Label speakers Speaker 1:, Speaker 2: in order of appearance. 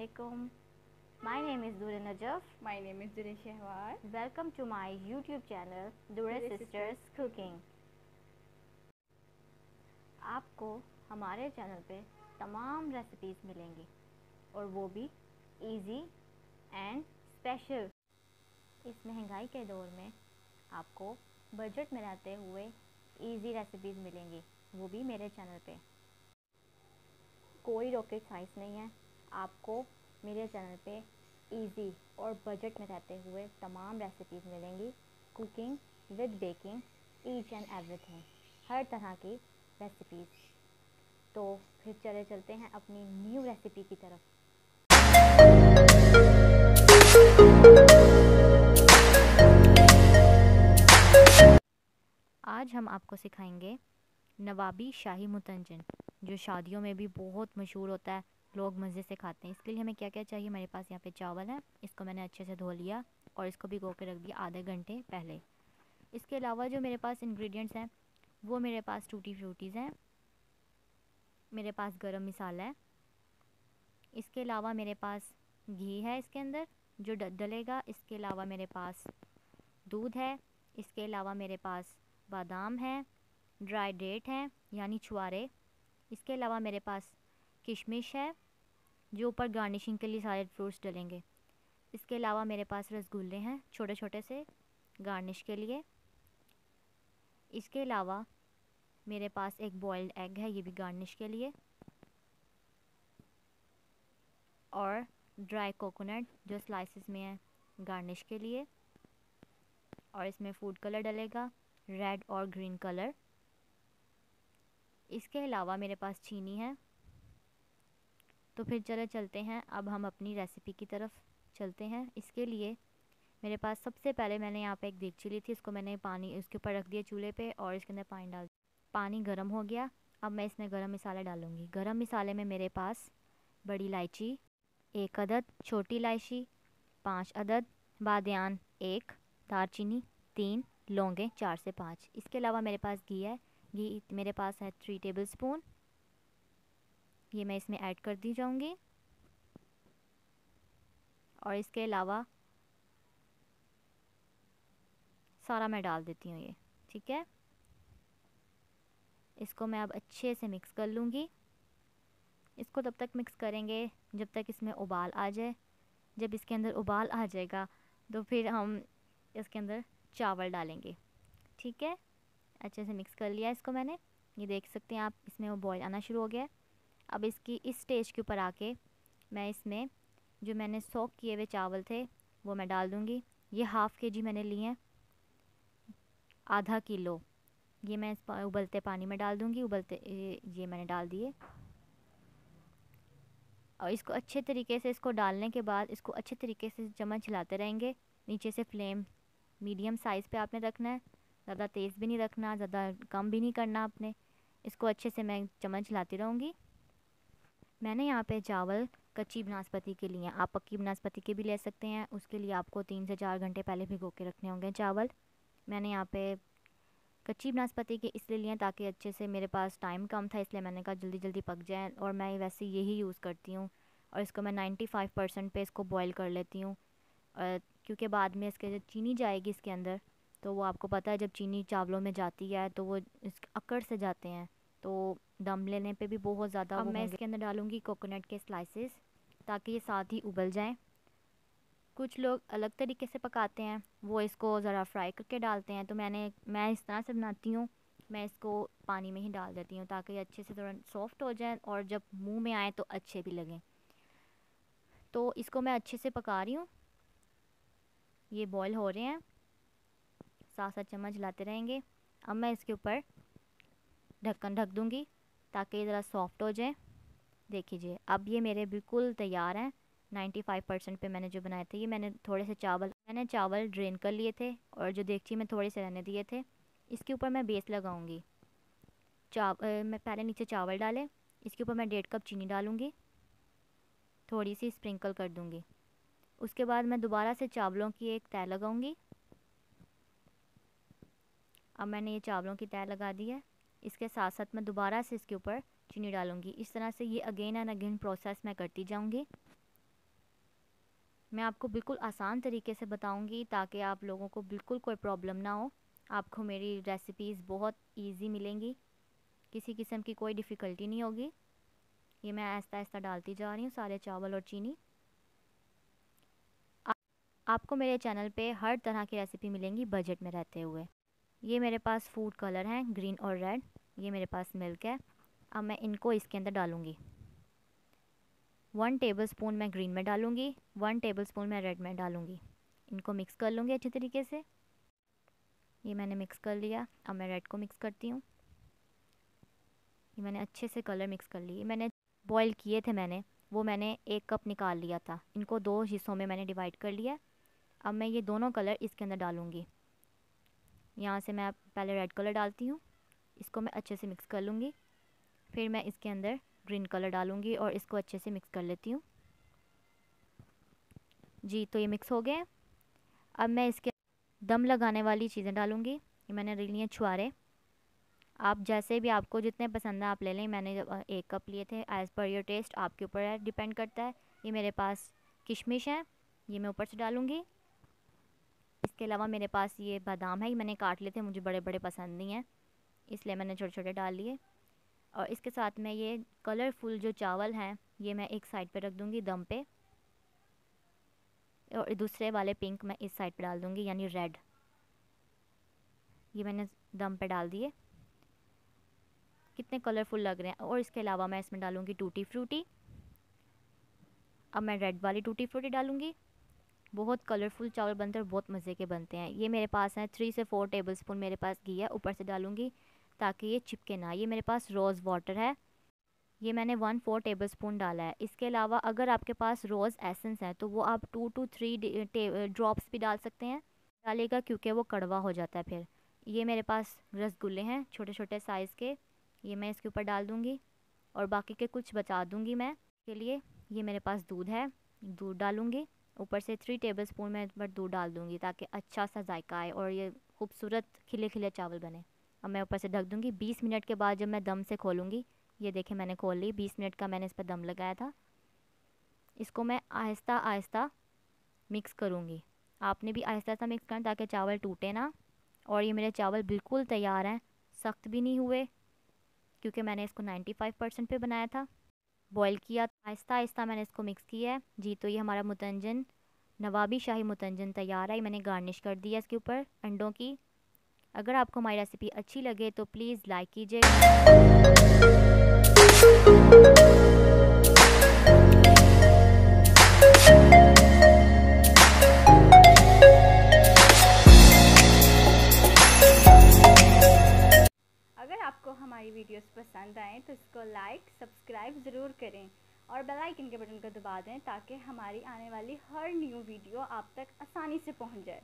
Speaker 1: Assalamualaikum. My name is Dure Najaf.
Speaker 2: My name is Dure Shehwar.
Speaker 1: Welcome to my YouTube channel Dure Sisters Cooking. आपको हमारे channel पे तमाम recipes मिलेंगी और वो भी इजी एंड स्पेशल। इस महंगाई के दौर में आपको बजट में रहते हुए इजी रेसिपीज़ मिलेंगी, वो भी मेरे चैनल पे। कोई रॉकेट साइंस नहीं है, आपको मेरे चैनल पे इजी और बजट में रहते हुए तमाम रेसिपीज़ मिलेंगी। Cooking with baking, each and everything, हर तरह की रेसिपीज़। तो फिर चलते हैं अपनी न्यू रेसिपी की तरफ। आज हम आपको सिखाएंगे नवाबी शाही मुतंजन, जो शादियों में भी बहुत मशहूर होता है, लोग मज़े से खाते हैं। इसके लिए हमें क्या क्या चाहिए? मेरे पास यहाँ पे चावल है, इसको मैंने अच्छे से धो लिया और इसको भिगो के रख दिया आधे घंटे पहले। इसके अलावा जो मेरे पास इंग्रेडिएंट्स हैं वो मेरे पास टूटी फ्रूटीज़ हैं, मेरे पास गरम मसाला है, इसके अलावा मेरे पास घी है इसके अंदर जो डलेगा। इसके अलावा मेरे पास दूध है, इसके अलावा मेरे पास बादाम है, ड्राई डेट है यानी छुआरे। इसके अलावा मेरे पास किशमिश है जो ऊपर गार्निशिंग के लिए सारे फ्रूट्स डलेंगे। इसके अलावा मेरे पास रसगुल्ले हैं छोटे छोटे से गार्निश के लिए। इसके अलावा मेरे पास एक बॉइल्ड एग है, ये भी गार्निश के लिए। और ड्राई कोकोनट जो स्लाइसेस में है गार्निश के लिए। और इसमें फूड कलर डलेगा, रेड और ग्रीन कलर। इसके अलावा मेरे पास चीनी है। तो फिर चलते हैं, अब हम अपनी रेसिपी की तरफ चलते हैं। इसके लिए मेरे पास सबसे पहले मैंने यहाँ पे एक देगची ली थी, इसको मैंने पानी उसके ऊपर रख दिया चूल्हे पे और इसके अंदर पानी डाल। पानी गर्म हो गया, अब मैं इसमें गरम मसाला डालूँगी। गरम मसाले में मेरे पास बड़ी इलायची 1 अदद, छोटी इलायची 5 अदद, बादियान 1, दालचीनी 3, लौंगे 4 से 5। इसके अलावा मेरे पास घी है, घी मेरे पास है 3 टेबल स्पून, ये मैं इसमें ऐड कर दी जाऊंगी। और इसके अलावा सारा मैं डाल देती हूँ ये, ठीक है। इसको मैं अब अच्छे से मिक्स कर लूँगी। इसको तब तक मिक्स करेंगे जब तक इसमें उबाल आ जाए। जब इसके अंदर उबाल आ जाएगा तो फिर हम इसके अंदर चावल डालेंगे, ठीक है। अच्छे से मिक्स कर लिया इसको मैंने, ये देख सकते हैं आप, इसमें वो बॉयल आना शुरू हो गया। अब इसकी इस स्टेज के ऊपर आके मैं इसमें जो मैंने सोक किए हुए चावल थे वो मैं डाल दूँगी। ये हाफ़ kg मैंने लिए हैं, आधा किलो, ये मैं इस उबलते पानी में डाल दूँगी। ये मैंने डाल दिए और इसको अच्छे तरीके से, इसको डालने के बाद इसको अच्छे तरीके से चम्मच हिलाते रहेंगे। नीचे से फ्लेम मीडियम साइज़ पे आपने रखना है, ज़्यादा तेज़ भी नहीं रखना, ज़्यादा कम भी नहीं करना आपने। इसको अच्छे से मैं चम्मच हिलाती रहूँगी। मैंने यहाँ पे चावल कच्ची बनास्पति के लिए, आप पक्की बनास्पति के भी ले सकते हैं। उसके लिए आपको 3 से 4 घंटे पहले भिगो के रखने होंगे चावल। मैंने यहाँ पे कच्ची बनास्पति के इसलिए लिए ताकि अच्छे से, मेरे पास टाइम कम था इसलिए मैंने कहा जल्दी जल्दी पक जाए, और मैं वैसे यही यूज़ करती हूँ। और इसको मैं 95% पे इसको बॉईल कर लेती हूँ, क्योंकि बाद में इसके जब चीनी जाएगी इसके अंदर तो वो आपको पता है जब चीनी चावलों में जाती है तो वो इस अकड़ से जाते हैं, तो दम लेने पे भी बहुत ज़्यादा। अब मैं इसके अंदर डालूँगी कोकोनट के स्लाइसेस ताकि ये साथ ही उबल जाएँ। कुछ लोग अलग तरीके से पकाते हैं, वो इसको ज़रा फ्राई करके डालते हैं, तो मैं इस तरह से बनाती हूँ। मैं इसको पानी में ही डाल देती हूँ ताकि अच्छे से थोड़ा सॉफ्ट हो जाए और जब मुंह में आए तो अच्छे भी लगें। तो इसको मैं अच्छे से पका रही हूँ, ये बॉईल हो रहे हैं, साथ साथ चम्मच हिलाते रहेंगे। अब मैं इसके ऊपर ढक्कन ढक दूँगी ताकि ये ज़रा सॉफ्ट हो जाए। देखिए अब ये मेरे बिल्कुल तैयार हैं। 95% पे मैंने जो बनाए थे, ये मैंने थोड़े से चावल ड्रेन कर लिए थे और जो देगची में थोड़े से रहने दिए थे। इसके ऊपर मैं बेस लगाऊंगी। मैं पहले नीचे चावल डाले, इसके ऊपर मैं 1.5 कप चीनी डालूंगी, थोड़ी सी स्प्रिंकल कर दूंगी। उसके बाद मैं दोबारा से चावलों की एक तय लगाऊंगी। अब मैंने ये चावलों की तय लगा दी है। इसके साथ साथ मैं दोबारा से इसके ऊपर चीनी डालूंगी। इस तरह से ये अगेन एंड अगेन प्रोसेस मैं करती जाऊंगी। मैं आपको बिल्कुल आसान तरीके से बताऊंगी ताकि आप लोगों को बिल्कुल कोई प्रॉब्लम ना हो। आपको मेरी रेसिपीज़ बहुत इजी मिलेंगी, किसी किस्म की कोई डिफ़िकल्टी नहीं होगी। ये मैं आहिस्ता आहिस्ता डालती जा रही हूँ सारे चावल और चीनी। आपको मेरे चैनल पे हर तरह की रेसिपी मिलेंगी बजट में रहते हुए। ये मेरे पास फूड कलर हैं ग्रीन और रेड। ये मेरे पास मिल्क है। अब मैं इनको इसके अंदर डालूँगी। 1 टेबलस्पून मैं ग्रीन में डालूँगी, 1 टेबलस्पून मैं रेड में डालूँगी। इनको मिक्स कर लूँगी अच्छे तरीके से। ये मैंने मिक्स कर लिया। अब मैं रेड को मिक्स करती हूँ। ये मैंने अच्छे से कलर मिक्स कर लिए। मैंने बॉईल किए थे वो मैंने 1 कप निकाल लिया था। इनको 2 हिस्सों में मैंने डिवाइड कर लिया। अब मैं ये दोनों कलर इसके अंदर डालूँगी। यहाँ से मैं पहले रेड कलर डालती हूँ। इसको मैं अच्छे से मिक्स कर लूँगी। फिर मैं इसके अंदर ग्रीन कलर डालूँगी और इसको अच्छे से मिक्स कर लेती हूँ। जी, तो ये मिक्स हो गए। अब मैं इसके दम लगाने वाली चीज़ें डालूँगी। ये मैंने ले लिए छुआरे। आप जैसे भी आपको जितने पसंद है आप ले लें। मैंने 1 कप लिए थे। एज़ पर योर टेस्ट आपके ऊपर है, डिपेंड करता है। ये मेरे पास किशमिश है, ये मैं ऊपर से डालूँगी। इसके अलावा मेरे पास ये बादाम है, ये मैंने काट लिए थे, मुझे बड़े बड़े पसंद नहीं हैं इसलिए मैंने छोटे छोटे डाल लिए। और इसके साथ में ये कलरफुल जो चावल हैं ये मैं एक साइड पे रख दूँगी दम पे, और दूसरे वाले पिंक मैं इस साइड पे डाल दूँगी, यानी रेड। ये मैंने दम पे डाल दिए। कितने कलरफुल लग रहे हैं। और इसके अलावा मैं इसमें डालूँगी टूटी फ्रूटी। अब मैं रेड वाली टूटी फ्रूटी डालूँगी। बहुत कलरफुल चावल बनते हैं और बहुत मज़े के बनते हैं। ये मेरे पास हैं 3 से 4 टेबलस्पून मेरे पास घी है, ऊपर से डालूँगी ताकि ये चिपके ना। ये मेरे पास रोज़ वाटर है, ये मैंने 1/4 टेबलस्पून डाला है। इसके अलावा अगर आपके पास रोज़ एसेंस है तो वो आप 2 to 3 ड्रॉप्स भी डाल सकते हैं। डालेगा क्योंकि वो कड़वा हो जाता है फिर। ये मेरे पास रसगुल्ले हैं छोटे छोटे साइज़ के, ये मैं इसके ऊपर डाल दूँगी और बाकी के कुछ बचा दूँगी मैं के लिए। ये मेरे पास दूध है, दूध डालूँगी ऊपर से। 3 टेबलस्पून मैं इस पर दूध डाल दूँगी ताकि अच्छा सा जायका आए और ये खूबसूरत खिले खिले चावल बने। अब मैं ऊपर से ढक दूँगी। 20 मिनट के बाद जब मैं दम से खोलूँगी, ये देखें मैंने खोल ली। 20 मिनट का मैंने इस पर दम लगाया था। इसको मैं आहिस्ता आहिस्ता मिक्स करूँगी। आपने भी आहिस्ता आहिस्ता मिक्स करना ताकि चावल टूटे ना। और ये मेरे चावल बिल्कुल तैयार हैं, सख्त भी नहीं हुए क्योंकि मैंने इसको 95% पे बनाया था, बॉईल किया। आहिस्ता आहिस्ता मैंने इसको मिक्स किया है। जी, तो ये हमारा मुतंजन नवाबी शाही मुतंजन तैयार है। मैंने गार्निश कर दिया इसके ऊपर अंडों की। अगर आपको हमारी रेसिपी अच्छी लगे तो प्लीज़ लाइक कीजिएगा।
Speaker 2: अगर आपको हमारी वीडियोस पसंद आए तो इसको लाइक सब्सक्राइब ज़रूर करें और बेल आइकन के बटन को दबा दें ताकि हमारी आने वाली हर न्यू वीडियो आप तक आसानी से पहुंच जाए।